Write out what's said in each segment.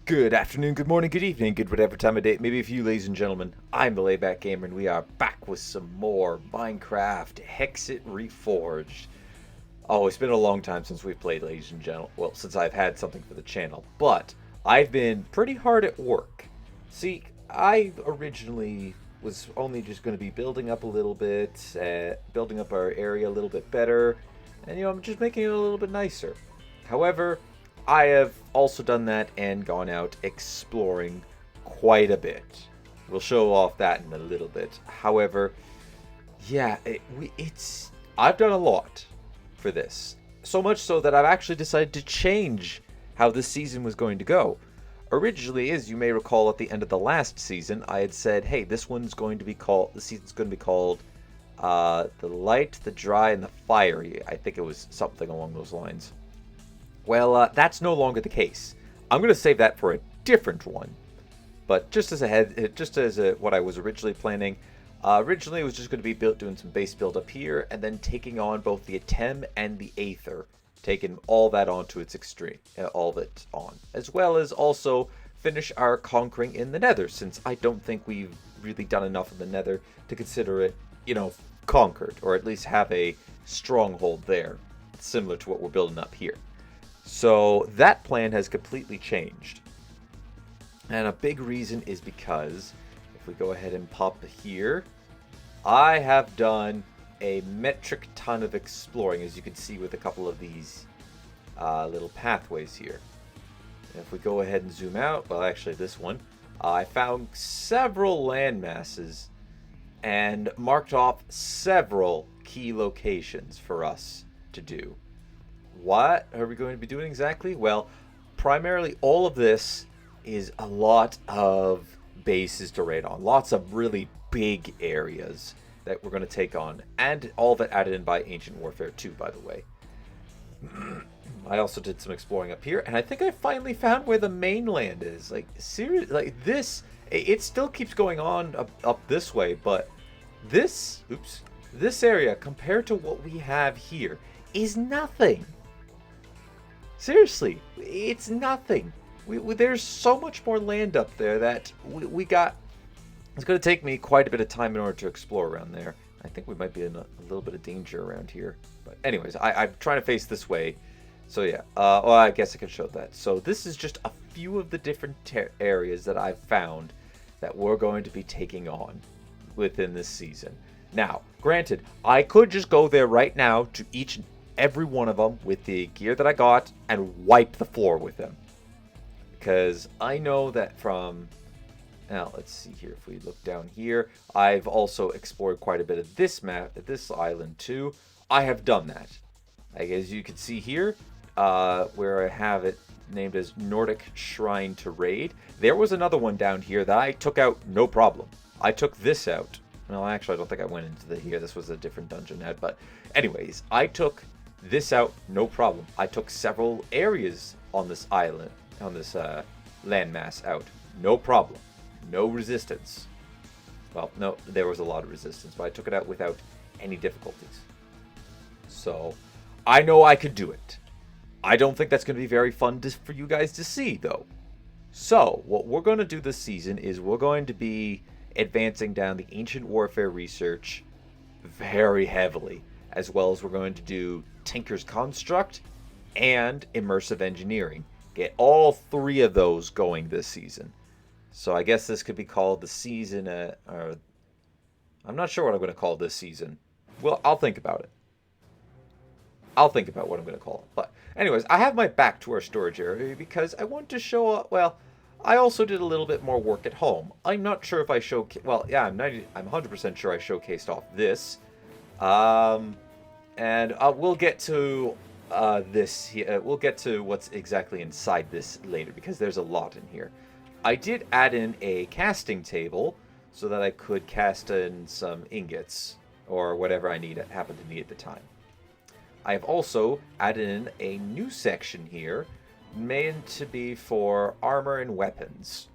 Good afternoon, good morning, good evening, good whatever time of day it may be for you, ladies and gentlemen. I'm the Layback Gamer, and we are back with some more Minecraft Hexxit Reforged. Oh, it's been a long time since we've played, ladies and gentlemen. Well, since I've had something for the channel, but I've been pretty hard at work. See, I originally was only just going to be building up a little bit, building up our area a little bit better, and I'm just making it a little bit nicer. However, I have also done that and gone out exploring quite a bit. We'll show off that in a little bit. However, yeah, I've done a lot for this. So much so that I've actually decided to change how this season was going to go. Originally, as you may recall at the end of the last season, I had said, hey, the season's going to be called The Light, the Dry, and the Fiery. I think it was something along those lines. Well, that's no longer the case. I'm going to save that for a different one. But just as what I was originally planning, originally it was just going to be doing some base build up here, and then taking on both the Atem and the Aether, taking all that on to its extreme, all of it on, as well as also finish our conquering in the Nether, since I don't think we've really done enough in the Nether to consider it, conquered, or at least have a stronghold there, similar to what we're building up here. So that plan has completely changed. And a big reason is because, if we go ahead and pop here, I have done a metric ton of exploring, as you can see with a couple of these little pathways here. And if we go ahead and zoom out, well, actually this one, I found several land masses and marked off several key locations for us to do. What are we going to be doing exactly? Well, primarily all of this is a lot of bases to raid on. Lots of really big areas that we're going to take on. And all of it added in by Ancient Warfare 2, by the way. I also did some exploring up here, and I think I finally found where the mainland is. Like, seriously, like this, it still keeps going on up this way, but this area, compared to what we have here, is nothing. Seriously, it's nothing. There's so much more land up there that we got. It's going to take me quite a bit of time in order to explore around there. I think we might be in a little bit of danger around here. But anyways, I'm trying to face this way. So yeah, well, I guess I can show that. So this is just a few of the different areas that I've found that we're going to be taking on within this season. Now, granted, I could just go there right now to each and every one of them with the gear that I got and wipe the floor with them, because I know that from now, let's see here, if we look down here, I've also explored quite a bit of this map, this island too. I have done that, like, as you can see here, where I have it named as Nordic Shrine to Raid. There was another one down here that I took out no problem. I took this out. Well, actually, I don't think I went into here. This was a different dungeon head, but anyways, I took this out no problem. I took several areas on this island, on this landmass out, no problem, no resistance. Well, no, there was a lot of resistance, but I took it out without any difficulties. So I know I could do it. I don't think that's going to be very fun for you guys to see, though. So what we're going to do this season is we're going to be advancing down the Ancient Warfare research very heavily, as well as we're going to do Tinker's Construct and Immersive Engineering. Get all three of those going this season. So I guess this could be called the season, I'm not sure what I'm going to call this season. Well, I'll think about it. I'll think about what I'm going to call it. But anyways, I have my back to our storage area because I want to show, well, I also did a little bit more work at home. I'm not sure if I well, yeah, I'm 100% sure I showcased off this. And we'll get to this here. We'll get to what's exactly inside this later, because there's a lot in here. I did add in a casting table so that I could cast in some ingots or whatever I happen to need at the time. I have also added in a new section here meant to be for armor and weapons.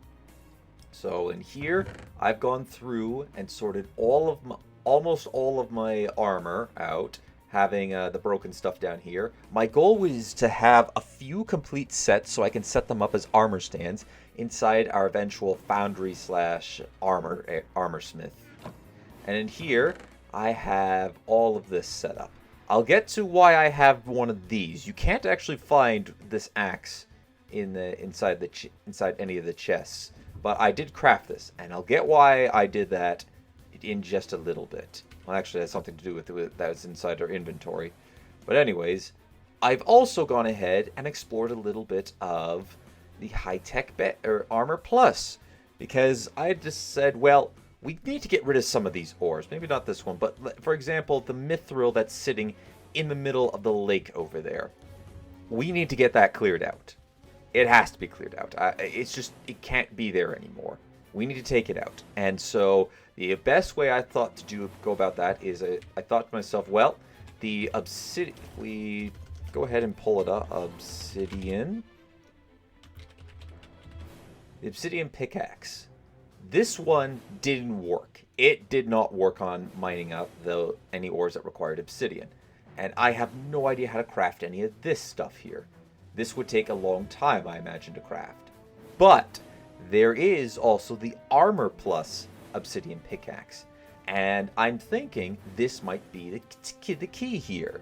So in here, I've gone through and sorted almost all of my armor out, having the broken stuff down here. My goal was to have a few complete sets so I can set them up as armor stands inside our eventual foundry slash armor smith. And in here, I have all of this set up. I'll get to why I have one of these. You can't actually find this axe inside any of the chests, but I did craft this, and I'll get why I did that in just a little bit. Well, actually, it has something to do with that's inside our inventory. But anyways, I've also gone ahead and explored a little bit of the high-tech armor plus, because I just said, well, we need to get rid of some of these ores. Maybe not this one, but for example, the mithril that's sitting in the middle of the lake over there. We need to get that cleared out. It has to be cleared out. It can't be there anymore. We need to take it out. And so the best way I thought to go about that is I thought to myself, well, the obsidian, we go ahead and pull it up, obsidian. The obsidian pickaxe. This one didn't work. It did not work on mining up any ores that required obsidian. And I have no idea how to craft any of this stuff here. This would take a long time, I imagine, to craft. But there is also the Armor Plus Obsidian Pickaxe. And I'm thinking this might be the key here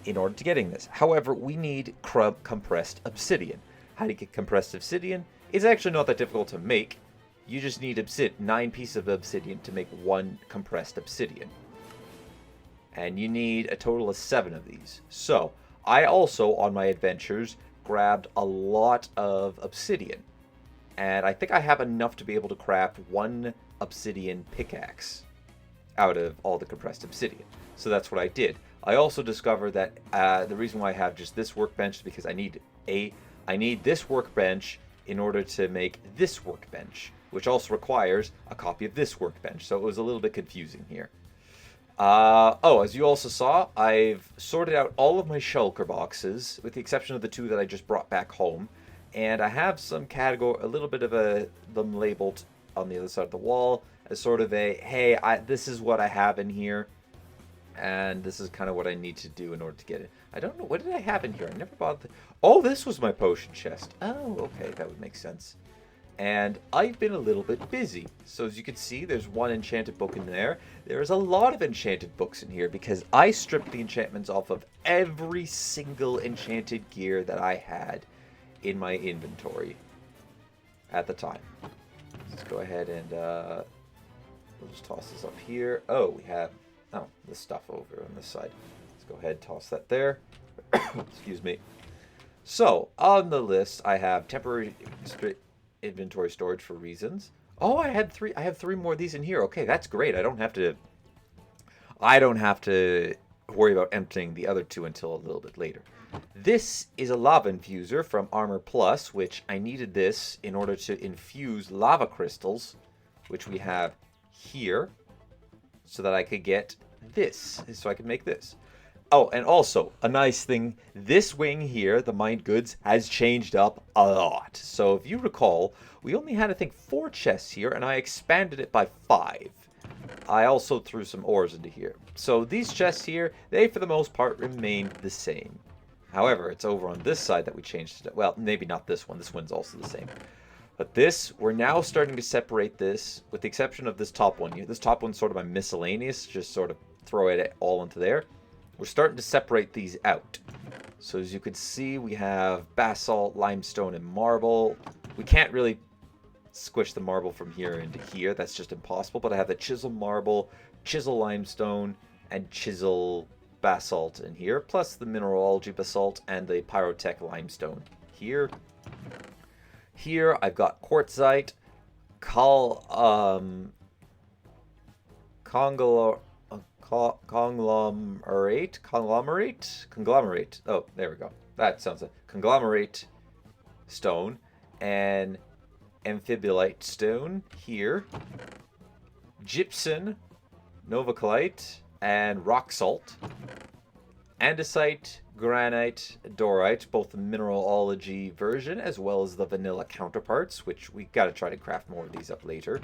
in order to getting this. However, we need compressed obsidian. How do you get compressed obsidian? It's actually not that difficult to make. You just need 9 pieces of obsidian to make 1 compressed obsidian. And you need a total of 7 of these. So, I also, on my adventures, grabbed a lot of obsidian. And I think I have enough to be able to craft 1 obsidian pickaxe out of all the compressed obsidian. So that's what I did. I also discovered that the reason why I have just this workbench is because I need this workbench in order to make this workbench, which also requires a copy of this workbench. So it was a little bit confusing here. As you also saw, I've sorted out all of my shulker boxes, with the exception of the 2 that I just brought back home. And I have some a little bit of them labeled on the other side of the wall as sort of hey, this is what I have in here. And this is kind of what I need to do in order to get it. I don't know, what did I have in here? I never bothered. Oh, this was my potion chest. Oh, okay, that would make sense. And I've been a little bit busy. So as you can see, there's 1 enchanted book in there. There's a lot of enchanted books in here because I stripped the enchantments off of every single enchanted gear that I had in my inventory at the time. Let's go ahead and we'll just toss this up here. Oh, we have this stuff over on this side. Let's go ahead and toss that there. Excuse me. So on the list, I have temporary inventory storage for reasons. Oh, I have 3 more of these in here. Okay, that's great. I don't have to worry about emptying the other 2 until a little bit later. This is a lava infuser from Armor Plus, which I needed this in order to infuse lava crystals, which we have here, so that I could get this, so I could make this. Oh, and also, a nice thing, this wing here, the mined goods, has changed up a lot. So if you recall, we only had, I think, 4 chests here, and I expanded it by 5. I also threw some ores into here. So these chests here, they for the most part remained the same. However, it's over on this side that we changed it. Well, maybe not this one. This one's also the same. But this, we're now starting to separate this, with the exception of this top one here. This top one's sort of my miscellaneous, just sort of throw it all into there. We're starting to separate these out. So as you can see, we have basalt, limestone, and marble. We can't really squish the marble from here into here. That's just impossible. But I have the chisel marble, chisel limestone, and chisel basalt in here, plus the mineralogy basalt and the pyrotech limestone here. Here I've got quartzite, conglomerate. Oh, there we go. That sounds like conglomerate stone and amphibolite stone here. Gypsum, novaclite, and rock salt. Andesite, granite, dorite, both the mineralogy version as well as the vanilla counterparts, which we got to try to craft more of these up later.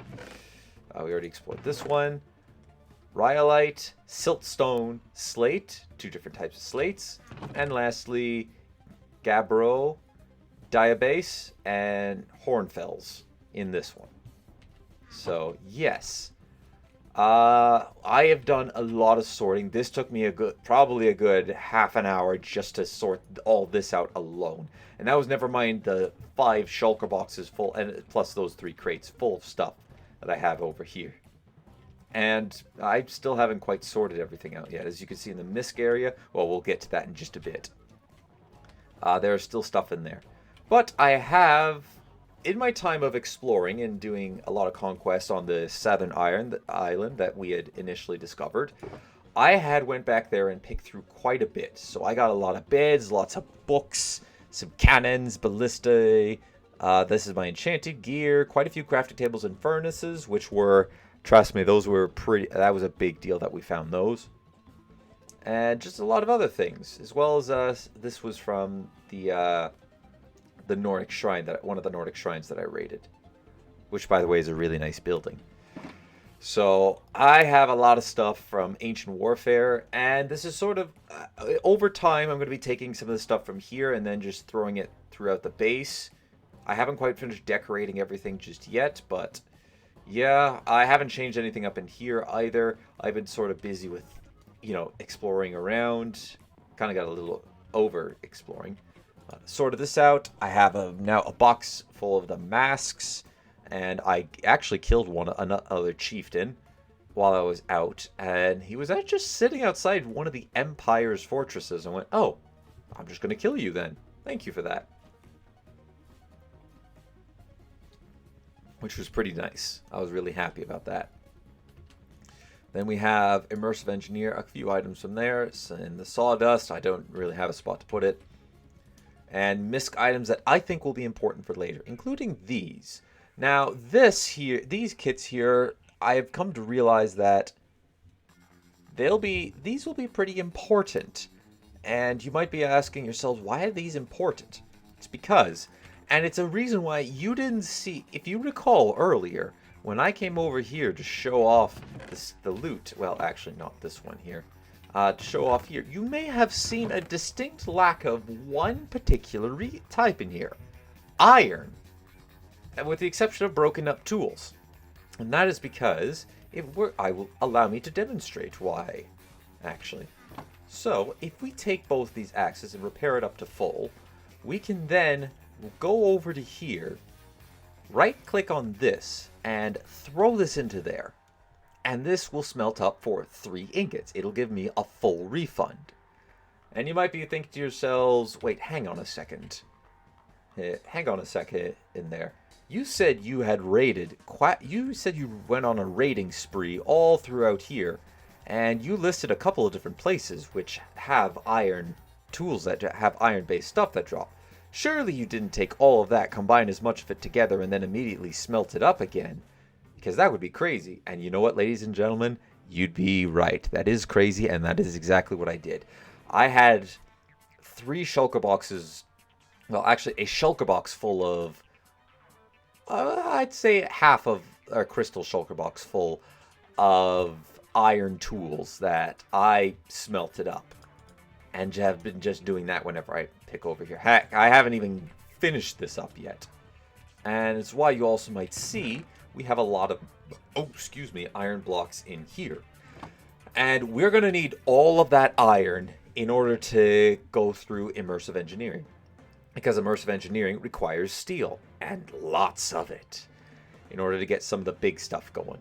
We already explored this one. rhyolite, siltstone, slate, 2 different types of slates, and lastly, gabbro, diabase, and hornfells in this one. So, yes. I have done a lot of sorting. This took me probably a good half an hour just to sort all this out alone. And that was never mind the 5 shulker boxes full, and plus those 3 crates full of stuff that I have over here. And I still haven't quite sorted everything out yet. As you can see in the misc area, well, we'll get to that in just a bit. There's still stuff in there. But I have, in my time of exploring and doing a lot of conquests on the Southern Island that we had initially discovered, I had went back there and picked through quite a bit. So I got a lot of beds, lots of books, some cannons, ballistae. This is my enchanted gear, quite a few crafting tables and furnaces, which were, trust me, those were pretty, that was a big deal that we found those. And just a lot of other things, as well as this was from the Nordic shrine, one of the Nordic shrines that I raided, which by the way is a really nice building. So I have a lot of stuff from Ancient Warfare, and this is sort of over time I'm going to be taking some of the stuff from here and then just throwing it throughout the base. I haven't quite finished decorating everything just yet, but yeah, I haven't changed anything up in here either. I've been sort of busy with, you know, exploring around. Kind of got a little over exploring. Sorted this out. I have now a box full of the masks, and I actually killed another chieftain while I was out, and he was just sitting outside one of the Empire's fortresses. I went, oh, I'm just going to kill you then. Thank you for that. Which was pretty nice. I was really happy about that. Then we have Immersive Engineer, a few items from there. It's in the sawdust. I don't really have a spot to put it. And misc items that I think will be important for later, including these. Now, these kits here, I have come to realize that these will be pretty important. And you might be asking yourselves, why are these important? It's because, and it's a reason why you didn't see, if you recall earlier, when I came over here to show off the loot, well, actually not this one here, to show off here, you may have seen a distinct lack of one particular type in here. Iron. With the exception of broken up tools. And that is because I will allow me to demonstrate why, actually. So, if we take both these axes and repair it up to full, we can then go over to here, right-click on this, and throw this into there. And this will smelt up for 3 ingots. It'll give me a full refund. And you might be thinking to yourselves, wait, hang on a second. Hang on a second in there. You said you had raided, you said you went on a raiding spree all throughout here. And you listed a couple of different places which have iron tools that have iron-based stuff that drop. Surely you didn't take all of that, combine as much of it together, and then immediately smelt it up again. Because that would be crazy. And you know what, ladies and gentlemen? You'd be right. That is crazy, and that is exactly what I did. I had 3 shulker boxes. Well, actually, a shulker box full of, I'd say half of a crystal shulker box full of iron tools that I smelted up. And have been just doing that whenever I pick over here. Heck, I haven't even finished this up yet. And it's why you also might see we have a lot of, iron blocks in here. And we're going to need all of that iron in order to go through Immersive Engineering. Because Immersive Engineering requires steel, and lots of it, in order to get some of the big stuff going.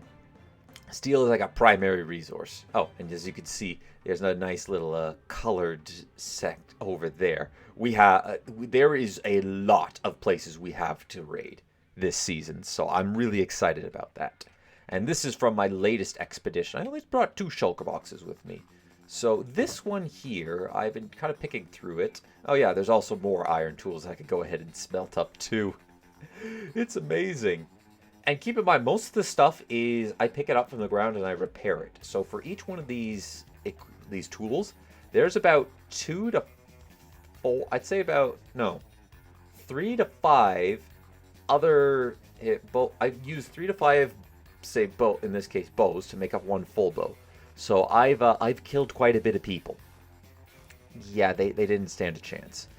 Steel is like a primary resource. Oh, and as you can see, there's a nice little colored sect over there. There is a lot of places we have to raid this season, so I'm really excited about that. And this is from my latest expedition. I only brought 2 shulker boxes with me. So this one here, I've been kind of picking through it. Oh yeah, there's also more iron tools I could go ahead and smelt up too. It's amazing. And keep in mind, most of the stuff is I pick it up from the ground and I repair it. So for each one of these tools, there's about 2 to 4, I'd say about, no, 3 to 5 other, I use 3 to 5, say, in this case, bows to make up one full bow. So I've killed quite a bit of people. Yeah, they didn't stand a chance.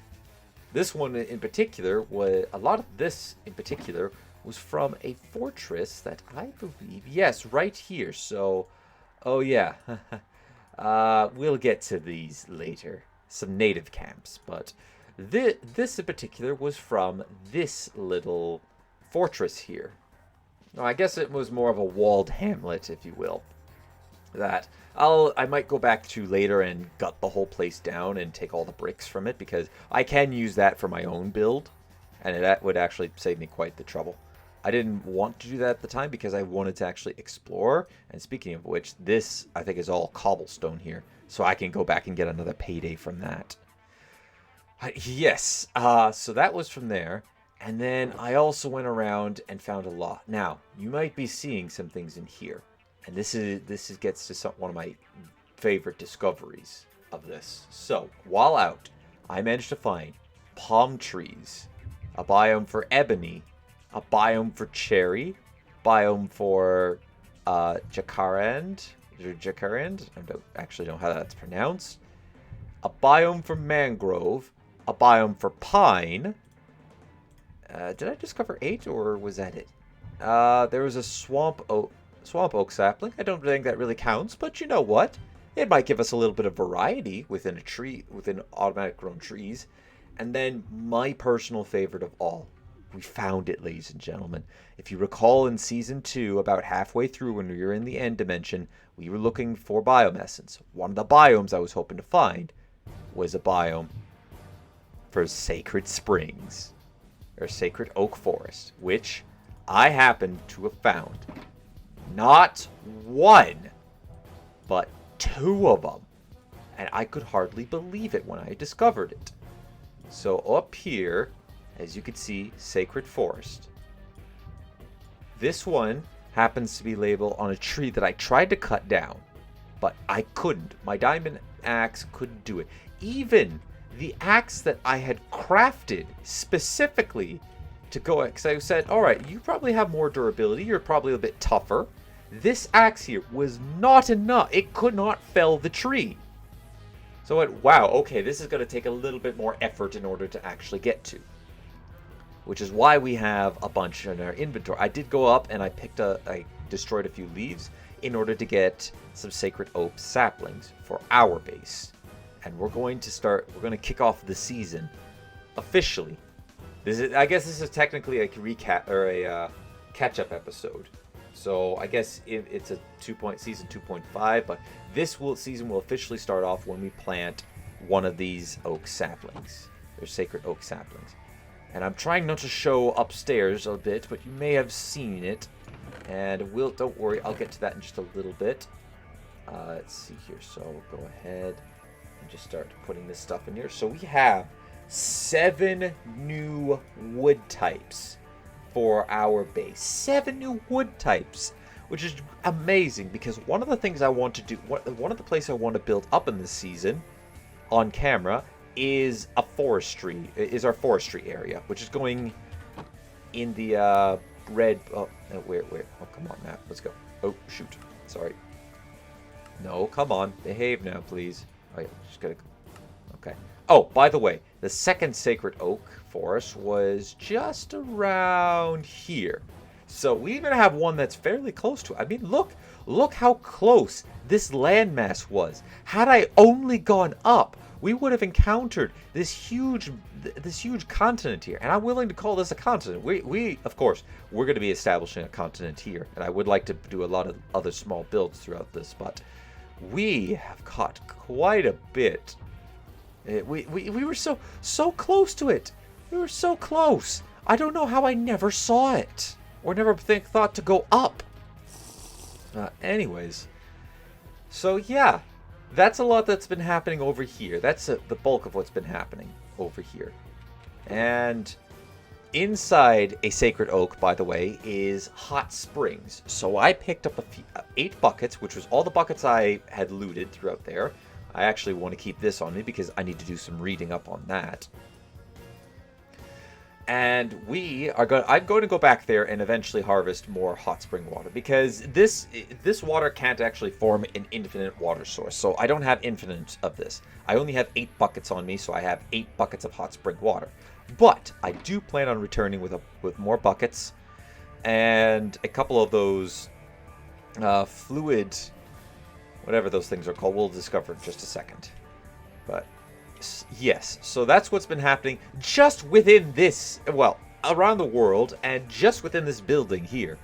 This one in particular was a lot of this in particular was from a fortress that I believe, yes, right here. So, oh yeah, we'll get to these later. Some native camps, but this in particular was from this little fortress here. No, I guess it was more of a walled hamlet, if you will. That I might go back to later and gut the whole place down and take all the bricks from it, because I can use that for my own build, and that would actually save me quite the trouble. I didn't want to do that at the time because I wanted to actually explore. And speaking of which, this I think is all cobblestone here, so I can go back and get another payday from that. Yes, so that was from there. And then I also went around and found a lot. Now, you might be seeing some things in here. And this gets to one of my favorite discoveries of this. So, while out, I managed to find palm trees, a biome for ebony, a biome for cherry, biome for jacarand. I don't actually know how that's pronounced. A biome for mangrove, a biome for pine. Did I discover 8, or was that it? There was a swamp oak sapling. I don't think that really counts, but you know what? It might give us a little bit of variety within a tree, within automatic grown trees. And then my personal favorite of all, we found it, ladies and gentlemen. If you recall in Season 2, about halfway through when we were in the end dimension, we were looking for biome essence. One of the biomes I was hoping to find was a biome for Sacred Springs, or Sacred Oak Forest, which I happened to have found. Not one, but 2 of them. And I could hardly believe it when I discovered it. So up here, as you can see, Sacred Forest. This one happens to be labeled on a tree that I tried to cut down, but I couldn't. My diamond axe couldn't do it. Even the axe that I had crafted specifically to go, because I said, all right, you probably have more durability. You're probably a bit tougher. This axe here was not enough. It could not fell the tree. So I went, wow, okay, this is going to take a little bit more effort in order to actually get to. Which is why we have a bunch in our inventory. I did go up and I destroyed a few leaves in order to get some sacred oak saplings for our base. And we're going to kick off the season officially. I guess this is technically a recap or a catch-up episode. So I guess it's a season 2.5, but season will officially start off when we plant one of these oak saplings. They're sacred oak saplings. And I'm trying not to show upstairs a bit, but you may have seen it. And don't worry, I'll get to that in just a little bit. Let's see here. So go ahead and just start putting this stuff in here. So we have 7 new wood types for our base. 7 new wood types, which is amazing, because one of the things I want to do, one of the places I want to build up in this season on camera is our forestry area, which is going in the red. Where? Oh, come on, map. Let's go. Oh, shoot. Sorry. No, come on. Behave now, please. Oh, yeah, just gotta go. Okay. Oh, by the way, the second sacred oak forest was just around here. So we even have one that's fairly close to it. I mean, look how close this landmass was. Had I only gone up, we would have encountered this huge continent here. And I'm willing to call this a continent. We of course, we're going to be establishing a continent here. And I would like to do a lot of other small builds throughout this, but we have caught quite a bit. We were so close to it. We were so close. I don't know how I never saw it, or never thought to go up. Anyways, so yeah, that's a lot that's been happening over here. That's the bulk of what's been happening over here. And inside a sacred oak, by the way, is hot springs. So I picked up 8 buckets, which was all the buckets I had looted throughout there. I actually want to keep this on me because I need to do some reading up on that. And I'm going to go back there and eventually harvest more hot spring water, because this water can't actually form an infinite water source. So I don't have infinite of this. I only have 8 buckets on me, so I have 8 buckets of hot spring water. But I do plan on returning with more buckets and a couple of those fluid, whatever those things are called. We'll discover in just a second. But yes, so that's what's been happening just within this, well, around the world, and just within this building here.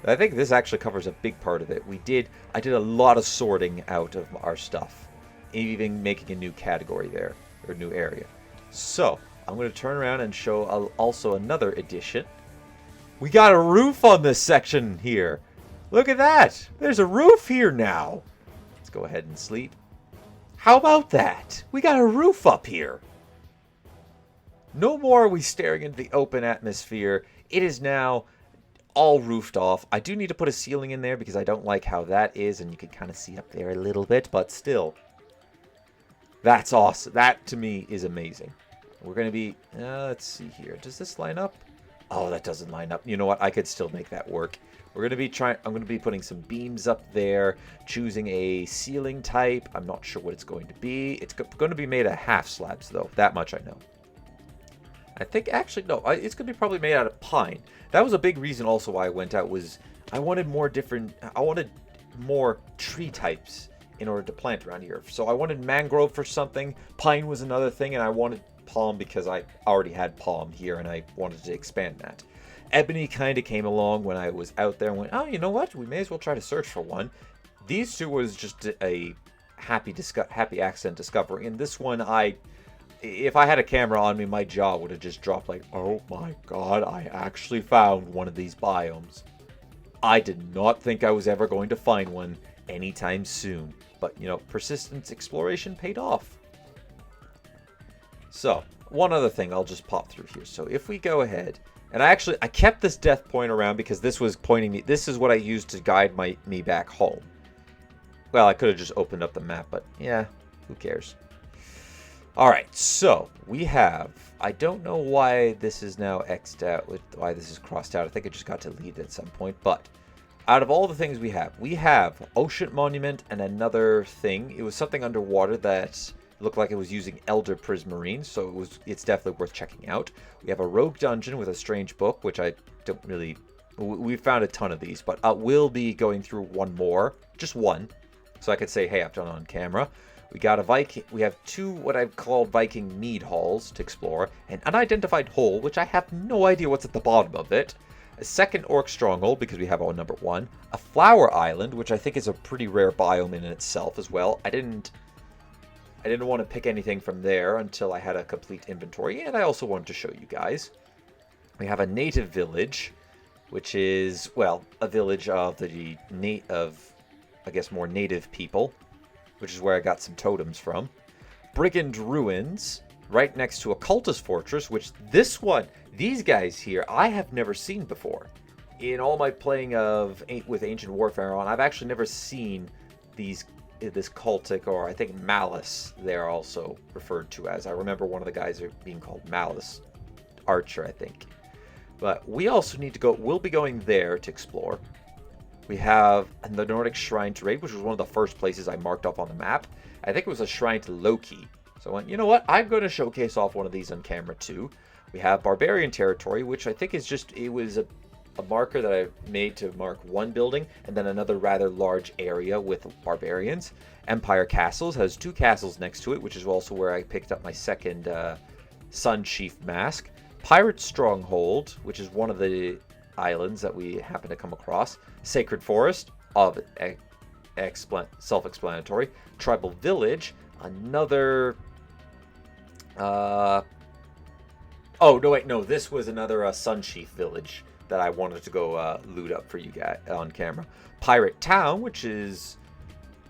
I think this actually covers a big part of it. I did a lot of sorting out of our stuff, even making a new category there, or new area. So I'm going to turn around and show also another addition. We got a roof on this section here. Look at that. There's a roof here now. Let's go ahead and sleep. How about that? We got a roof up here. No more are we staring into the open atmosphere. It is now all roofed off. I do need to put a ceiling in there because I don't like how that is, and you can kind of see up there a little bit, but still. That's awesome. That, to me, is amazing. We're going to be... let's see here. Does this line up? Oh, that doesn't line up. You know what? I could still make that work. I'm going to be putting some beams up there, choosing a ceiling type. I'm not sure what it's going to be. It's going to be made of half slabs, though. That much I know. I think, actually, no, it's going to be probably made out of pine. That was a big reason also why I went out, was I wanted more tree types in order to plant around here. So I wanted mangrove for something. Pine was another thing, and I wanted palm because I already had palm here, and I wanted to expand that. Ebony kind of came along when I was out there and went, oh, you know what? We may as well try to search for one. These two was just a happy accident discovery. And this one, if I had a camera on me, my jaw would have just dropped like, oh my god, I actually found one of these biomes. I did not think I was ever going to find one anytime soon. But, you know, persistence exploration paid off. So, one other thing I'll just pop through here. So if we go ahead... And I kept this death point around because this was pointing me... This is what I used to guide me back home. Well, I could have just opened up the map, but yeah, who cares? Alright, so we have... I don't know why this is now X'd out, why this is crossed out. I think it just got deleted at some point, but... Out of all the things we have Ocean Monument and another thing. It was something underwater that... looked like it was using Elder Prismarine, so it's definitely worth checking out. We have a rogue dungeon with a strange book, which I don't really... We found a ton of these, but we'll be going through one more. Just one. So I could say, hey, I've done it on camera. We got a Viking... We have 2 what I've called Viking Mead halls to explore. An unidentified hole, which I have no idea what's at the bottom of it. A second Orc Stronghold, because we have our number 1. A Flower Island, which I think is a pretty rare biome in itself as well. I didn't want to pick anything from there until I had a complete inventory, and I also wanted to show you guys. We have a native village, which is, well, a village of I guess, more native people, which is where I got some totems from. Brigand Ruins, right next to a cultist fortress, which these guys here, I have never seen before. In all my playing with Ancient Warfare on, I've actually never seen this cultic, or I think Malice they're also referred to as. I remember one of the guys being called Malice Archer, I think. But we also need to go, we'll be going there to explore. We have the Nordic Shrine to raid, which was one of the first places I marked up on the map. I think it was a shrine to Loki. So I went, you know what, I'm going to showcase off one of these on camera too. We have Barbarian Territory, which I think is it was a marker that I made to mark one building, and then another rather large area with barbarians. Empire Castles has 2 castles next to it, which is also where I picked up my second Sun Chief mask. Pirate Stronghold, which is one of the islands that we happen to come across. Sacred Forest, of self-explanatory. Tribal Village, another... oh, no, wait, no, this was another Sun Chief village that I wanted to go loot up for you guys on camera. Pirate Town, which is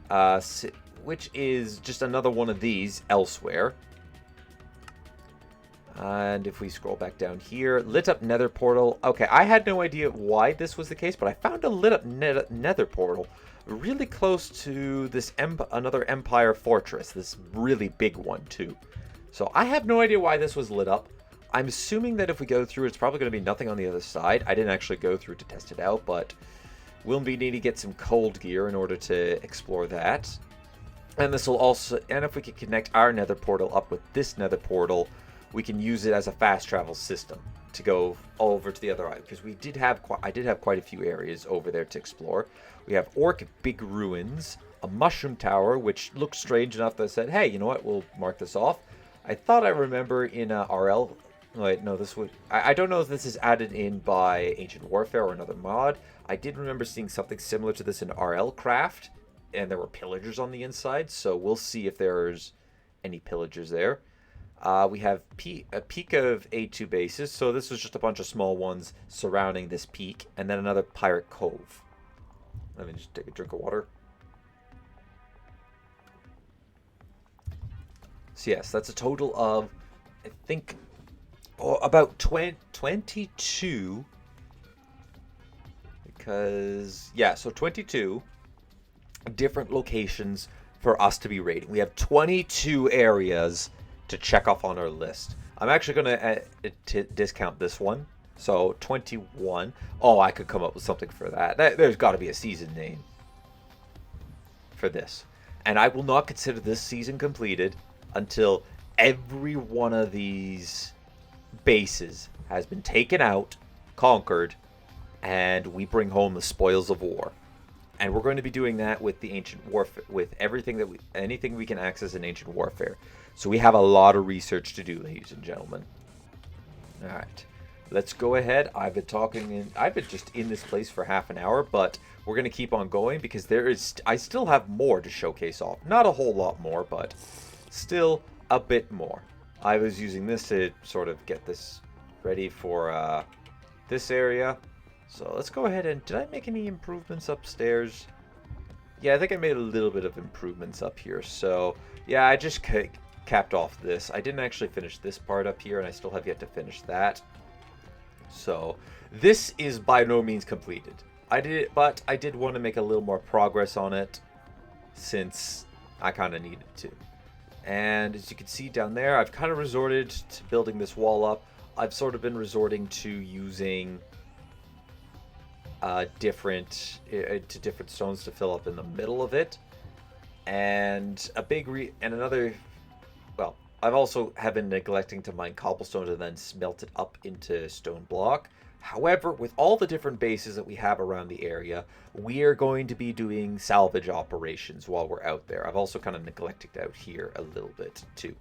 just another one of these elsewhere. And if we scroll back down here, lit up Nether Portal. Okay, I had no idea why this was the case, but I found a lit up Nether Portal really close to this another Empire fortress, this really big one too. So I have no idea why this was lit up. I'm assuming that if we go through, it's probably going to be nothing on the other side. I didn't actually go through to test it out, but we'll be needing to get some cold gear in order to explore that. And this will also, and if we can connect our nether portal up with this nether portal, we can use it as a fast travel system to go over to the other island. Because I did have quite a few areas over there to explore. We have Orc Big Ruins, a mushroom tower, which looks strange enough that I said, hey, you know what, we'll mark this off. I thought I remember in RL, wait, no, this would, I don't know if this is added in by Ancient Warfare or another mod. I did remember seeing something similar to this in RL Craft, and there were pillagers on the inside, so we'll see if there's any pillagers there. We have a peak of A2 bases, so this was just a bunch of small ones surrounding this peak, and then another pirate cove. Let me just take a drink of water. So yes, that's a total of, I think, about 22, because, yeah, so 22 different locations for us to be raiding. We have 22 areas to check off on our list. I'm actually going to discount this one. So 21. Oh, I could come up with something for that. There's got to be a season name for this. And I will not consider this season completed until every one of these bases has been taken out, conquered, and we bring home the spoils of war. And we're going to be doing that with the Ancient Warfare, with anything we can access in Ancient Warfare. So we have a lot of research to do, ladies and gentlemen. All right, let's go ahead. I've been just in this place for half an hour, but we're going to keep on going because I still have more to showcase off. Not a whole lot more, but still a bit more. I was using this to sort of get this ready for this area. So let's go ahead and... Did I make any improvements upstairs? Yeah, I think I made a little bit of improvements up here. So, yeah, I just capped off this. I didn't actually finish this part up here, and I still have yet to finish that. So, this is by no means completed. But I did want to make a little more progress on it, since I kind of needed to. And as you can see down there, I've kind of resorted to building this wall up. I've sort of been resorting to using... different stones to fill up in the middle of it, and I've also been neglecting to mine cobblestone and then smelt it up into stone block. However, with all the different bases that we have around the area, we are going to be doing salvage operations while we're out there. I've also kind of neglected out here a little bit too,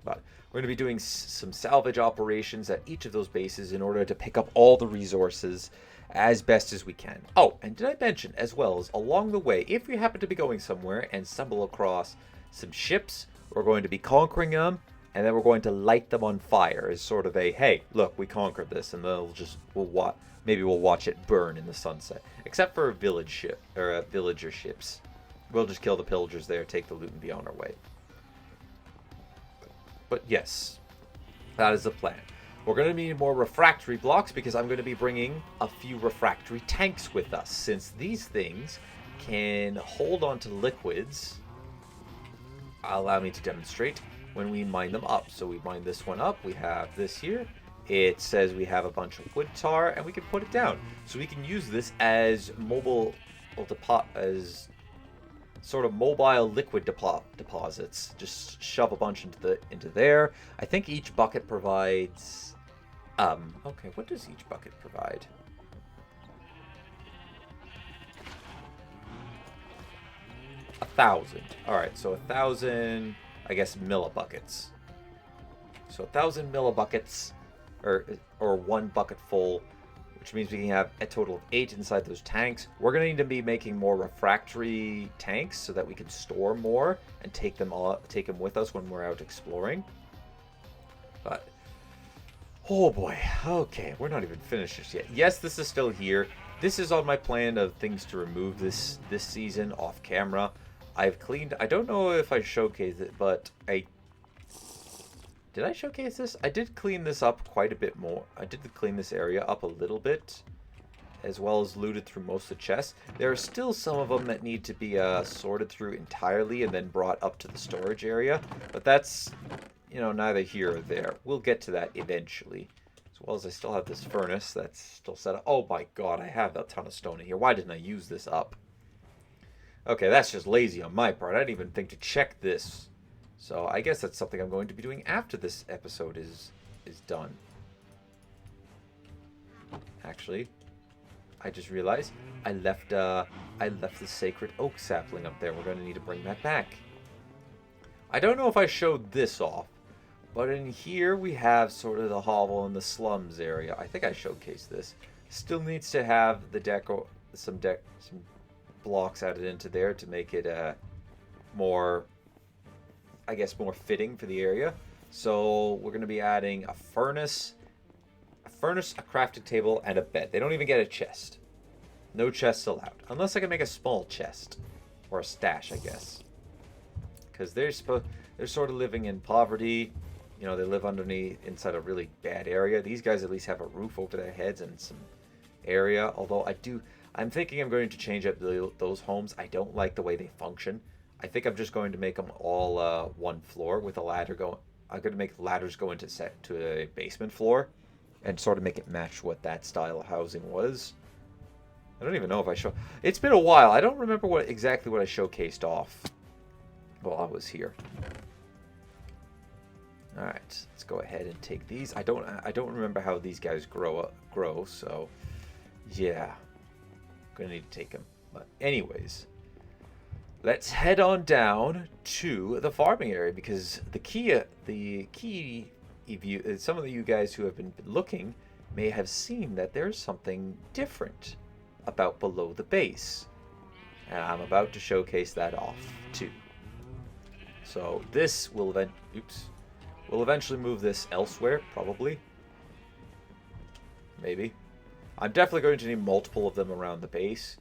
but we're going to be doing some salvage operations at each of those bases in order to pick up all the resources as best as we can. Oh, and did I mention as well as along the way, if we happen to be going somewhere and stumble across some ships, we're going to be conquering them, and then we're going to light them on fire as sort of a, hey, look, we conquered this, and then maybe we'll watch it burn in the sunset. Except for a villager ships. We'll just kill the pillagers there, take the loot, and be on our way. But yes, that is the plan. We're going to need more refractory blocks because I'm going to be bringing a few refractory tanks with us, since these things can hold on to liquids. Allow me to demonstrate when we mine them up. So we mine this one up. We have this here. It says we have a bunch of wood tar, and we can put it down. So we can use this as sort of mobile liquid deposits. Just shove a bunch into there. I think each bucket provides... okay, what does each bucket provide? A 1,000. Alright, so 1,000, I guess, millibuckets. So 1,000 millibuckets, or one bucket full, which means we can have a total of 8 inside those tanks. We're going to need to be making more refractory tanks so that we can store more and take them with us when we're out exploring. But oh boy, okay, we're not even finished just yet. Yes, this is still here. This is on my plan of things to remove this season off camera. I've cleaned, I don't know if I showcased it, but did I showcase this? I did clean this up quite a bit more. I did clean this area up a little bit, as well as looted through most of the chests. There are still some of them that need to be sorted through entirely and then brought up to the storage area, but that's... you know, neither here or there. We'll get to that eventually. As well as I still have this furnace that's still set up. Oh my god, I have a ton of stone in here. Why didn't I use this up? Okay, that's just lazy on my part. I didn't even think to check this. So I guess that's something I'm going to be doing after this episode is done. Actually, I just realized I left the sacred oak sapling up there. We're going to need to bring that back. I don't know if I showed this off, but in here we have sort of the hovel and the slums area. I think I showcased this. Still needs to have the some blocks added into there to make it more, I guess, more fitting for the area. So we're going to be adding a furnace, a crafting table, and a bed. They don't even get a chest. No chests allowed. Unless I can make a small chest. Or a stash, I guess. Because they're sort of living in poverty. You know, they live inside a really bad area. These guys at least have a roof over their heads and some area. Although I'm thinking I'm going to change up those homes. I don't like the way they function. I think I'm just going to make them all one floor with a ladder going. I'm going to make ladders go into a basement floor. And sort of make it match what that style of housing was. I don't even know if I show. It's been a while. I don't remember exactly what I showcased off while I was here. All right, let's go ahead and take these. I don't remember how these guys grow. So, yeah, I'm gonna need to take them. But anyways, let's head on down to the farming area because the key. Some of you guys who have been looking may have seen that there's something different about below the base. And I'm about to showcase that off too. So this will we'll eventually move this elsewhere, probably. Maybe. I'm definitely going to need multiple of them around the base.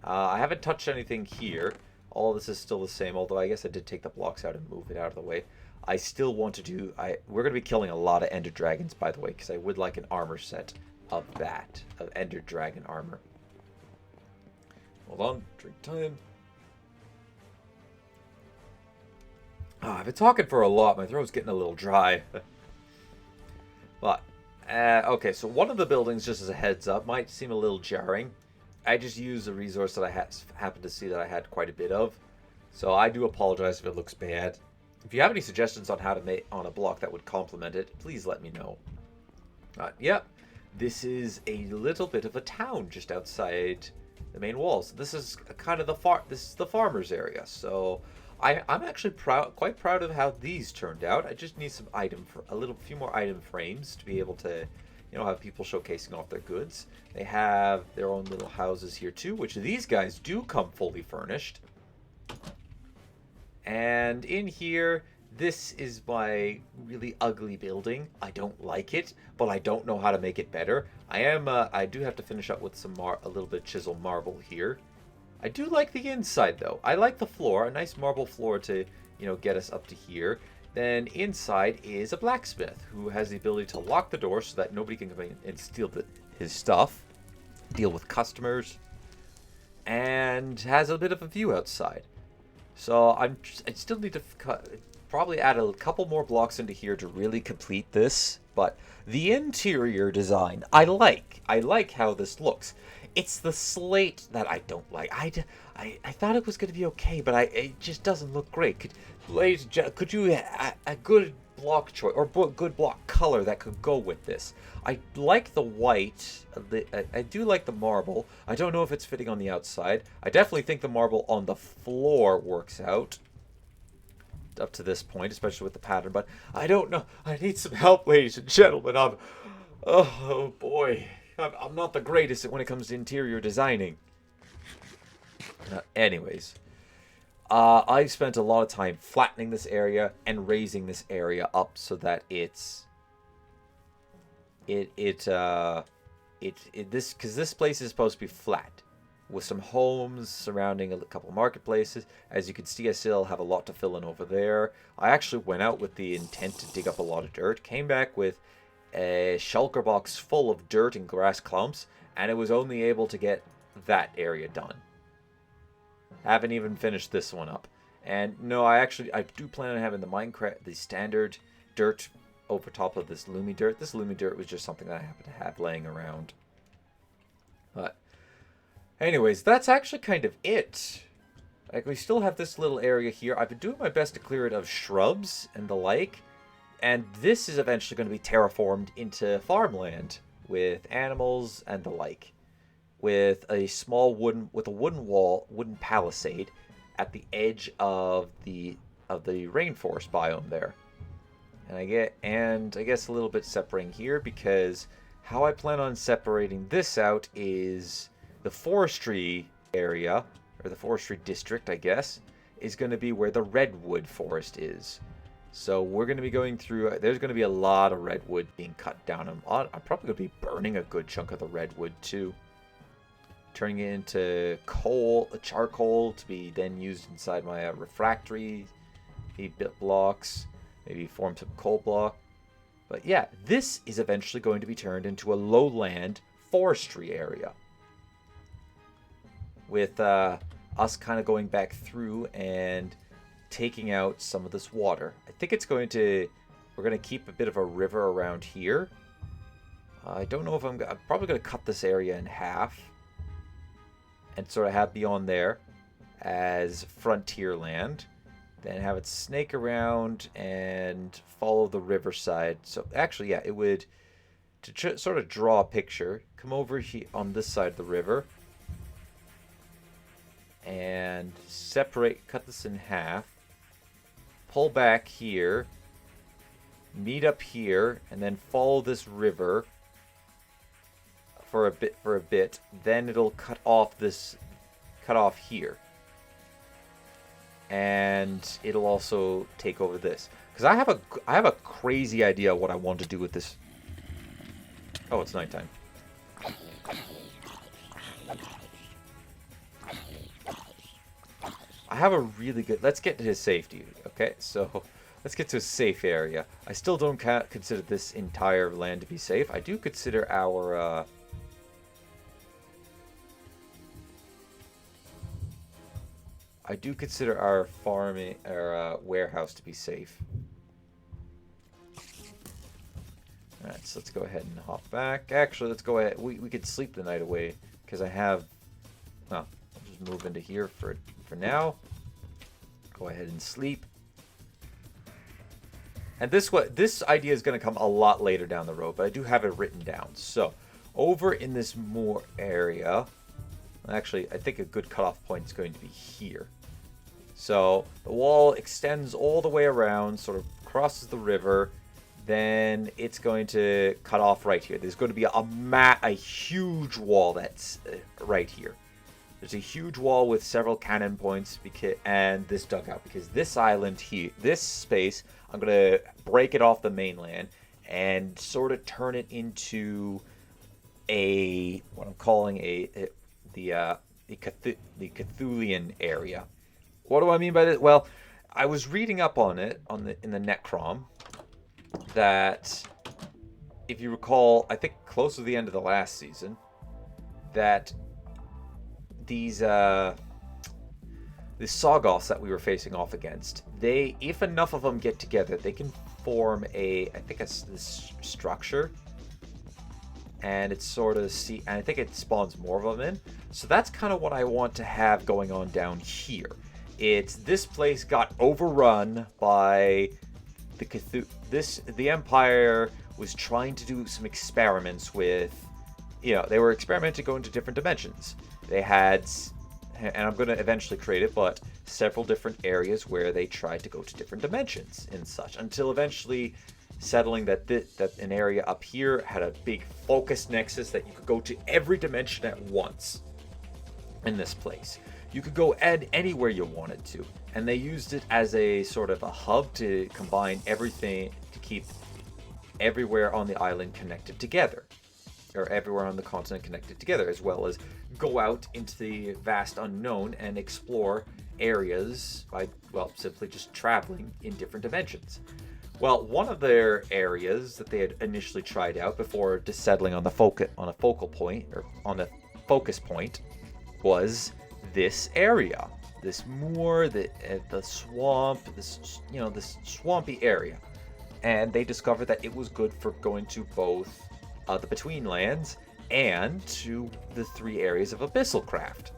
I haven't touched anything here. All this is still the same, although I guess I did take the blocks out and move it out of the way. I still want to do... We're going to be killing a lot of Ender Dragons, by the way, because I would like an armor set of that. Of Ender Dragon armor. Hold on. Drink time. Oh, I've been talking for a lot. My throat's getting a little dry. But, okay, so one of the buildings, just as a heads up, might seem a little jarring. I just used a resource that I happened to see that I had quite a bit of. So I do apologize if it looks bad. If you have any suggestions on how to make on a block that would complement it, please let me know. Yep, this is a little bit of a town just outside the main walls. This is kind of the farmer's area. So I'm actually quite proud of how these turned out. I just need some few more item frames to be able to, you know, have people showcasing off their goods. They have their own little houses here too, which these guys do come fully furnished. And in here, this is my really ugly building. I don't like it, but I don't know how to make it better. I do have to finish up with a little bit chiseled marble here. I do like the inside though. I like the floor, a nice marble floor to, you know, get us up to here. Then inside is a blacksmith who has the ability to lock the door so that nobody can come in and steal his stuff, deal with customers, and has a bit of a view outside. So I still need to probably add a couple more blocks into here to really complete this. But the interior design, I like. I like how this looks. It's the slate that I don't like. I thought it was going to be okay, but it just doesn't look great. Ladies and gentlemen, could you a good block choice or good block color that could go with this? I like the white. I do like the marble. I don't know if it's fitting on the outside. I definitely think the marble on the floor works out up to this point, especially with the pattern. But I don't know. I need some help, ladies and gentlemen. Oh boy, I'm not the greatest when it comes to interior designing. Anyways. I've spent a lot of time flattening this area and raising this area up so that because this place is supposed to be flat with some homes surrounding a couple marketplaces. As you can see, I still have a lot to fill in over there. I actually went out with the intent to dig up a lot of dirt, came back with a shulker box full of dirt and grass clumps, and it was only able to get that area done. Haven't even finished this one up. And no, I do plan on having the standard dirt over top of this Loomy dirt. This Loomy dirt was just something that I happen to have laying around. But anyways, that's actually kind of it. Like, we still have this little area here. I've been doing my best to clear it of shrubs and the like. And this is eventually going to be terraformed into farmland with animals and the like. With a small wooden palisade at the edge of the rainforest biome there. And I guess a little bit separating here, because how I plan on separating this out is the forestry area, or the forestry district, I guess, is going to be where the redwood forest is. So we're going to be going through, there's going to be a lot of redwood being cut down. I'm probably going to be burning a good chunk of the redwood too. Turning it into charcoal to be then used inside my refractory blocks. Maybe form some coal block. But yeah, this is eventually going to be turned into a lowland forestry area. With us kind of going back through and taking out some of this water. I think we're going to keep a bit of a river around here. I don't know if I'm probably going to cut this area in half. And sort of have beyond there as frontier land. Then have it snake around and follow the riverside. So actually, yeah, it would, sort of draw a picture, come over here on this side of the river and cut this in half, pull back here, meet up here, and then follow this river for a bit. Then it'll cut off here. And it'll also take over this, because I have a crazy idea what I want to do with this. Oh, it's nighttime. I have a really good. Let's get to safety. Okay, so let's get to a safe area. I still don't consider this entire land to be safe. I do consider our. I do consider our farming, our warehouse to be safe. Alright, so let's go ahead and hop back. Actually, let's go ahead. We could sleep the night away, because I have... Well, I'll just move into here for now. Go ahead and sleep. And this idea is going to come a lot later down the road, but I do have it written down. So, over in this moor area... Actually, I think a good cutoff point is going to be here. So the wall extends all the way around, sort of crosses the river. Then it's going to cut off right here. There's going to be a huge wall that's right here. There's a huge wall with several cannon points and this dugout. Because this island here, this space, I'm going to break it off the mainland and sort of turn it into what I'm calling the Cthulian area. What do I mean by this? Well, I was reading up on it in the Necrom that, if you recall, I think close to the end of the last season, that these Soggoths that we were facing off against, if enough of them get together, they can form this structure. And it's sort of and I think it spawns more of them in. So that's kind of what I want to have going on down here. This place got overrun by the Empire was trying to do some experiments with, they were experimenting going to different dimensions. They had, and I'm going to eventually create it, but several different areas where they tried to go to different dimensions and such, until eventually settling that an area up here had a big focus nexus that you could go to every dimension at once in this place. You could go anywhere you wanted to, and they used it as a sort of a hub to combine everything, to keep everywhere on the island connected together, or everywhere on the continent connected together, as well as go out into the vast unknown and explore areas by, well, simply just traveling in different dimensions. Well, one of their areas that they had initially tried out before just settling on a focal point, or on a focus point, was this area, this moor, the swamp, this this swampy area, and they discovered that it was good for going to both the Betweenlands and to the 3 areas of Abyssal Craft.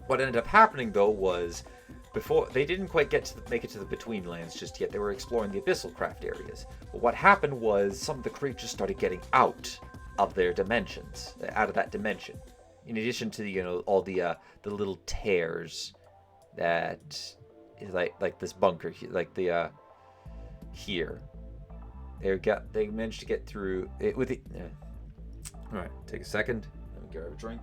What ended up happening though was, before they didn't quite make it to the Betweenlands just yet. They were exploring the Abyssal Craft areas. But what happened was some of the creatures started getting out of their dimensions, out of that dimension. In addition to all the little tears that is like this bunker here, like the here. They managed to get through it with it. All right, take a second. Let me grab a drink.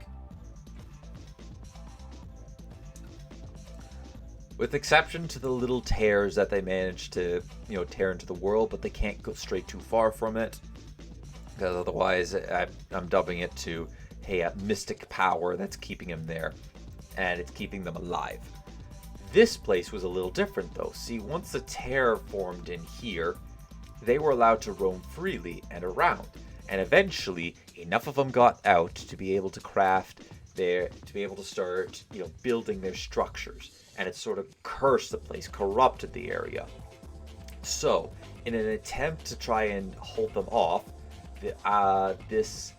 With exception to the little tears that they managed to, tear into the world, but they can't go straight too far from it, because otherwise I'm dubbing it to, hey, a mystic power that's keeping them there, and it's keeping them alive. This place was a little different, though. See, once the tear formed in here, they were allowed to roam freely and around, and eventually enough of them got out to be able to craft to be able to start, building their structures. And it sort of cursed the place, corrupted the area. So, in an attempt to try and hold them off, this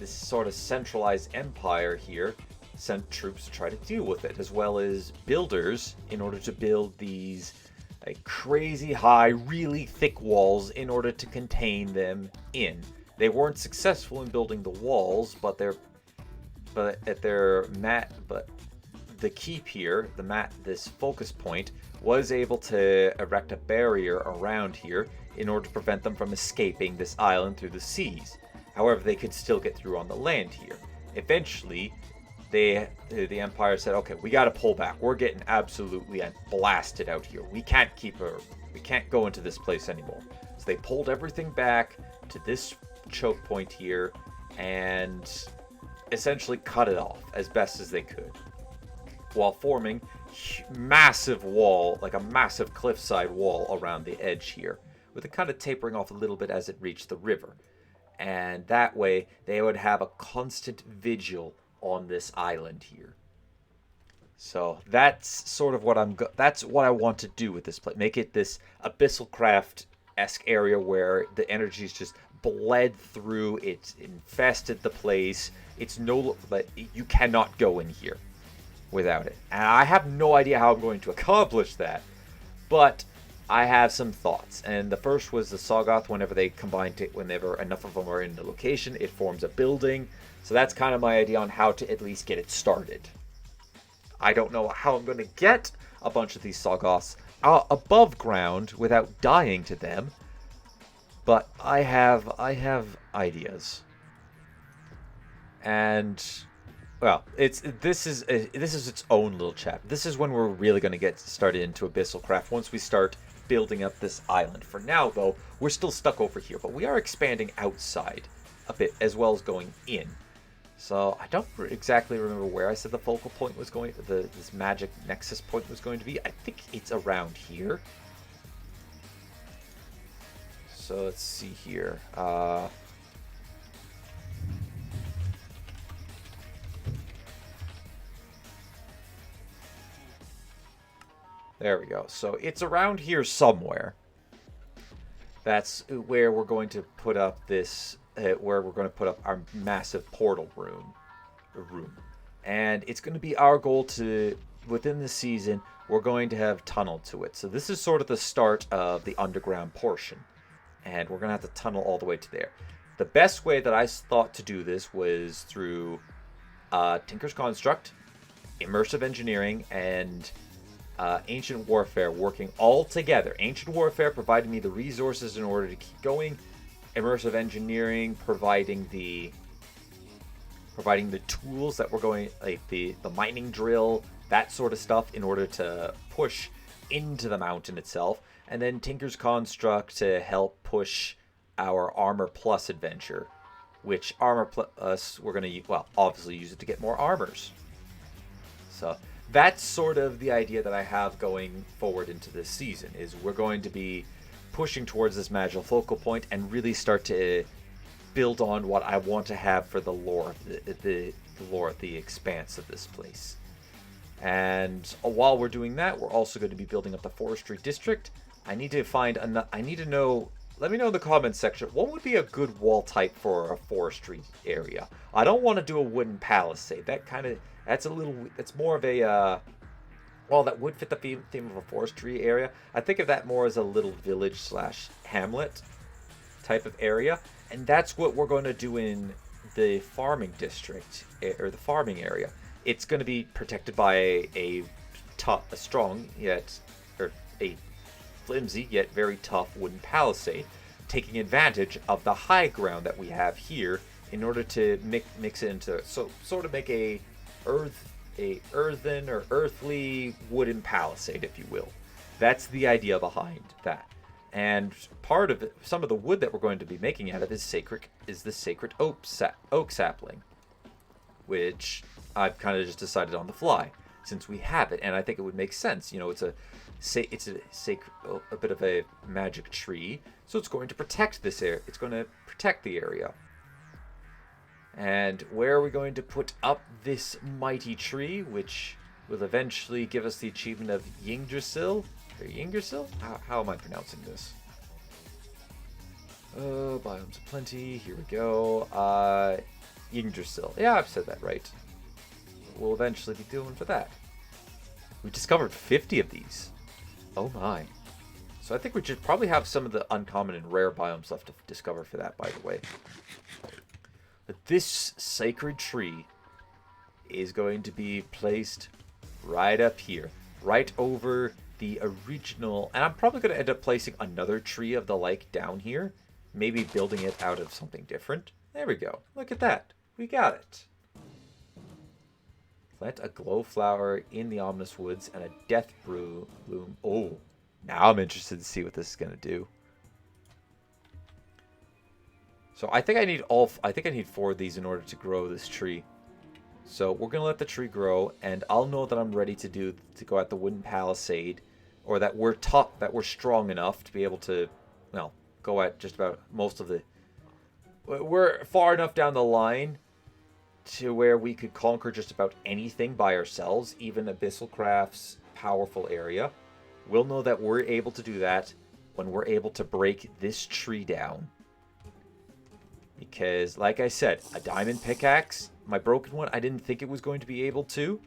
sort of centralized empire here sent troops to try to deal with it, as well as builders in order to build these crazy high, really thick walls in order to contain them in. They weren't successful in building the walls, but the keep here, this focus point, was able to erect a barrier around here in order to prevent them from escaping this island through the seas. However, they could still get through on the land here. Eventually, the Empire said, okay, we got to pull back. We're getting absolutely blasted out here. We can't go into this place anymore. So they pulled everything back to this choke point here and essentially cut it off as best as they could, while forming massive wall, like a massive cliffside wall around the edge here, with it kind of tapering off a little bit as it reached the river. And that way they would have a constant vigil on this island here. So that's sort of what that's what I want to do with this place. Make it this Abyssal Craft-esque area where the energies just bled through, it infested the place. You cannot go in here without it. And I have no idea how I'm going to accomplish that, but I have some thoughts. And the first was the Soggoth. Whenever enough of them are in the location, it forms a building. So that's kind of my idea on how to at least get it started. I don't know how I'm going to get a bunch of these Soggoths above ground without dying to them, but I have ideas. And well, this is its own little chapter. This is when we're really going to get started into Abyssal Craft, once we start building up this island. For now, though, we're still stuck over here, but we are expanding outside a bit as well as going in. So I don't exactly remember where I said the focal point was going. This magic nexus point was going to be. I think it's around here. So let's see here. There we go. So it's around here somewhere. That's where we're going to put up this. Where we're going to put up our massive portal room. And it's going to be our goal to, within the season, we're going to have tunneled to it. So this is sort of the start of the underground portion. And we're going to have to tunnel all the way to there. The best way that I thought to do this was through Tinker's Construct, Immersive Engineering, and Ancient Warfare working all together. Ancient Warfare providing me the resources in order to keep going. Immersive Engineering providing the tools that we're going, like the mining drill, that sort of stuff, in order to push into the mountain itself. And then Tinker's Construct to help push our Armor Plus adventure, which Armor Plus we're going to, well, obviously use it to get more armors. So that's sort of the idea that I have going forward into this season, is we're going to be pushing towards this magical focal point and really start to build on what I want to have for the lore of the expanse of this place. And while we're doing that, we're also going to be building up the forestry district. I need to find I need to know. Let me know in the comments section, what would be a good wall type for a forestry area? I don't want to do a wooden palisade. That's more of a, well, that would fit the theme of a forestry area. I think of that more as a little village slash hamlet type of area. And that's what we're going to do in the farming district, or the farming area. It's going to be protected by a strong yet, or a flimsy yet very tough wooden palisade, taking advantage of the high ground that we have here in order to mix it into, so sort of make a earthen or earthly wooden palisade, if you will. That's the idea behind that. And part of it, some of the wood that we're going to be making out of the sacred oak sapling, which I've kind of just decided on the fly since we have it, and I think it would make sense. You know, it's a bit of a magic tree, so it's going to protect this area. It's going to protect the area. And where are we going to put up this mighty tree, which will eventually give us the achievement of Yggdrasil? Or Yggdrasil? How am I pronouncing this? Biomes aplenty. Here we go. Yggdrasil. Yeah, I've said that right. We'll eventually be doing for that. We discovered 50 of these. Oh my. So I think we should probably have some of the uncommon and rare biomes left to discover for that, by the way. But this sacred tree is going to be placed right up here. Right over the original. And I'm probably going to end up placing another tree of the like down here. Maybe building it out of something different. There we go. Look at that. We got it. Plant a glow flower in the ominous woods and a death bloom. Oh, now I'm interested to see what this is going to do. So I think I need 4 of these in order to grow this tree. So we're going to let the tree grow, and I'll know that I'm ready to go at the wooden palisade, or that we're strong enough to be able to, well, go at just about most of the. We're far enough down the line to where we could conquer just about anything by ourselves, even Abyssalcraft's powerful area. We'll know that we're able to do that when we're able to break this tree down. Because, like I said, a diamond pickaxe, my broken one, I didn't think it was going to be able to.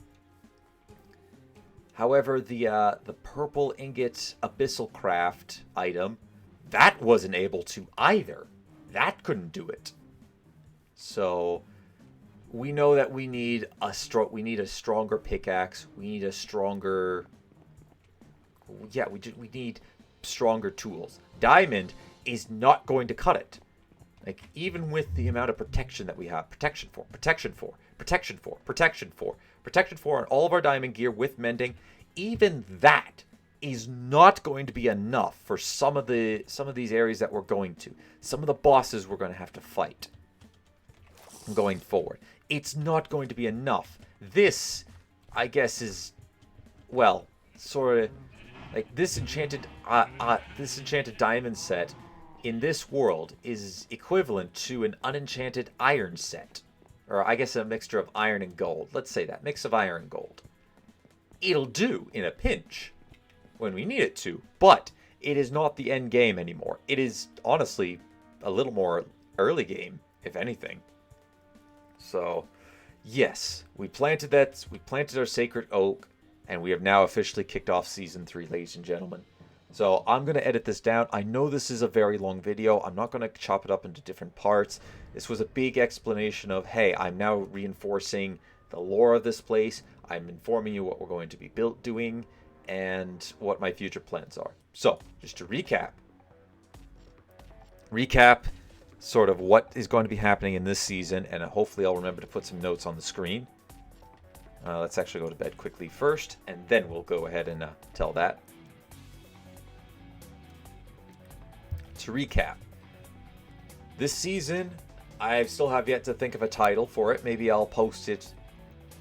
However, the purple ingot Abyssalcraft item, that wasn't able to either. That couldn't do it. So we know that we need a stronger pickaxe. We need a stronger. Yeah, we need stronger tools. Diamond is not going to cut it. Like, even with the amount of protection that we have, protection 4, on all of our diamond gear with mending, even that is not going to be enough for some of these areas that we're going to. Some of the bosses we're going to have to fight going forward. It's not going to be enough. This, I guess, is, well, sort of like this enchanted diamond set in this world is equivalent to an unenchanted iron set. Or I guess a mixture of iron and gold. Let's say that. Mix of iron and gold. It'll do in a pinch when we need it to. But it is not the end game anymore. It is, honestly, a little more early game, if anything. So, yes. We planted that. We planted our sacred oak. And we have now officially kicked off Season 3, ladies and gentlemen. So I'm going to edit this down. I know this is a very long video. I'm not going to chop it up into different parts. This was a big explanation of, hey, I'm now reinforcing the lore of this place. I'm informing you what we're going to be doing and what my future plans are. So, just to recap sort of what is going to be happening in this season, and hopefully I'll remember to put some notes on the screen. Let's actually go to bed quickly first, and then we'll go ahead and tell that. To recap, this season, I still have yet to think of a title for it. Maybe I'll post it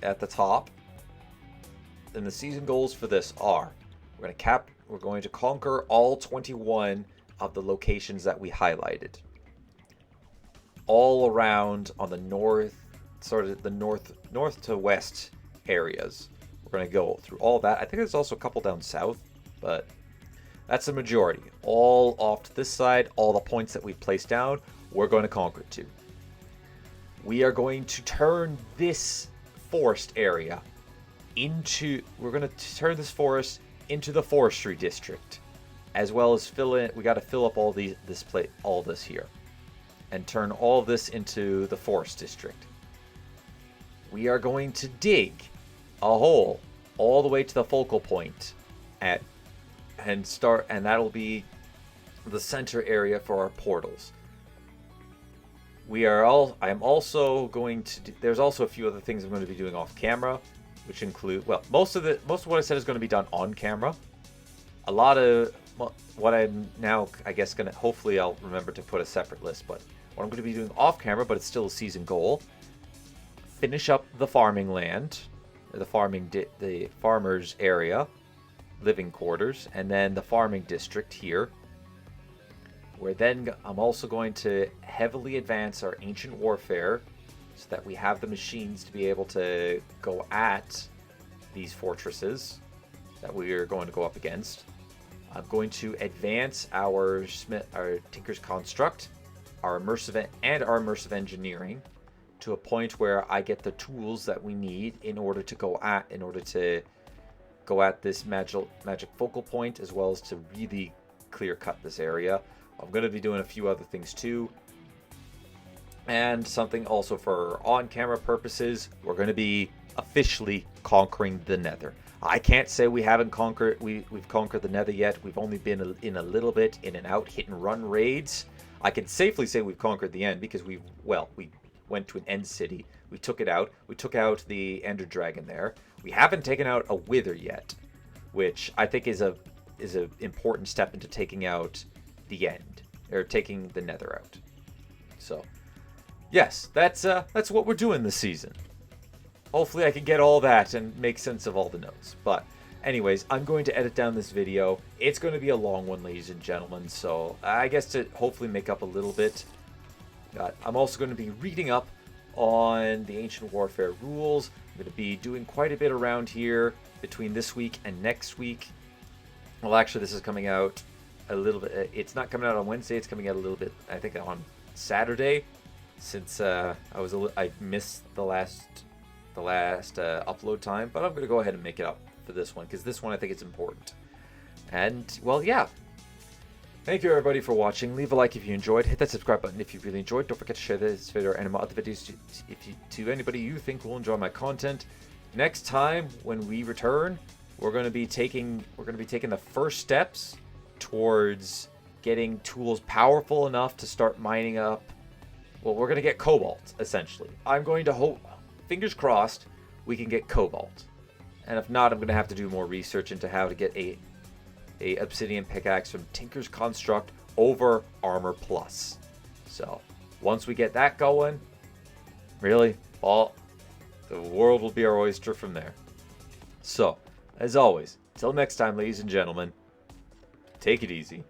at the top. And the season goals for this are, we're going to conquer all 21 of the locations that we highlighted. All around on the north, sort of the north to west areas. We're going to go through all that. I think there's also a couple down south, but that's the majority. All off to this side, all the points that we've placed down, we're going to conquer too. We are going to turn this forest area into, we're going to turn this forest into the forestry district, as well as fill in, we got to fill up all this here, and turn all of this into the forest district. We are going to dig a hole all the way to the focal point and that'll be the center area for our portals. I'm also going to do, there's also a few other things I'm going to be doing off camera, which include, well, most of what I said is going to be done on camera. A lot of what I'm now, I guess, going to, hopefully I'll remember to put a separate list, but what I'm going to be doing off camera, but it's still a season goal, finish up the farming land, the farmers area, living quarters, and then the farming district here, where then I'm also going to heavily advance our ancient warfare so that we have the machines to be able to go at these fortresses that we are going to go up against. I'm going to advance our Tinker's Construct, our Immersive Engineering to a point where I get the tools that we need in order to go at this magic focal point, as well as to really clear cut this area. I'm going to be doing a few other things too, and something also for on-camera purposes. We're going to be officially conquering the Nether. I can't say we haven't conquered. We've conquered the Nether yet. We've only been in a little bit in and out, hit and run raids. I can safely say we've conquered the end because we went to an end city. We took it out. We took out the Ender Dragon there. We haven't taken out a Wither yet, which I think is a important step into taking out the end, or taking the Nether out. So yes, that's what we're doing this season. Hopefully I can get all that and make sense of all the notes. But anyways, I'm going to edit down this video. It's going to be a long one, ladies and gentlemen, so I guess to hopefully make up a little bit. I'm also going to be reading up on the Ancient Warfare rules. I'm going to be doing quite a bit around here between this week and next week. Well, actually, this is coming out a little bit. It's not coming out on Wednesday. It's coming out a little bit, I think, on Saturday, since I missed the last upload time. But I'm going to go ahead and make it up for this one, because this one I think is important. And well, yeah. Thank you everybody for watching. Leave a like if you enjoyed. Hit that subscribe button if you really enjoyed. Don't forget to share this video and my other videos to anybody you think will enjoy my content. Next time when we return, we're going to be taking the first steps towards getting tools powerful enough to start mining up. Well, we're going to get cobalt essentially. I'm going to hope, fingers crossed, we can get cobalt. And if not, I'm going to have to do more research into how to get a obsidian pickaxe from Tinker's Construct over Armor Plus. So once we get that going, really, the world will be our oyster from there. So as always, till next time, ladies and gentlemen, take it easy.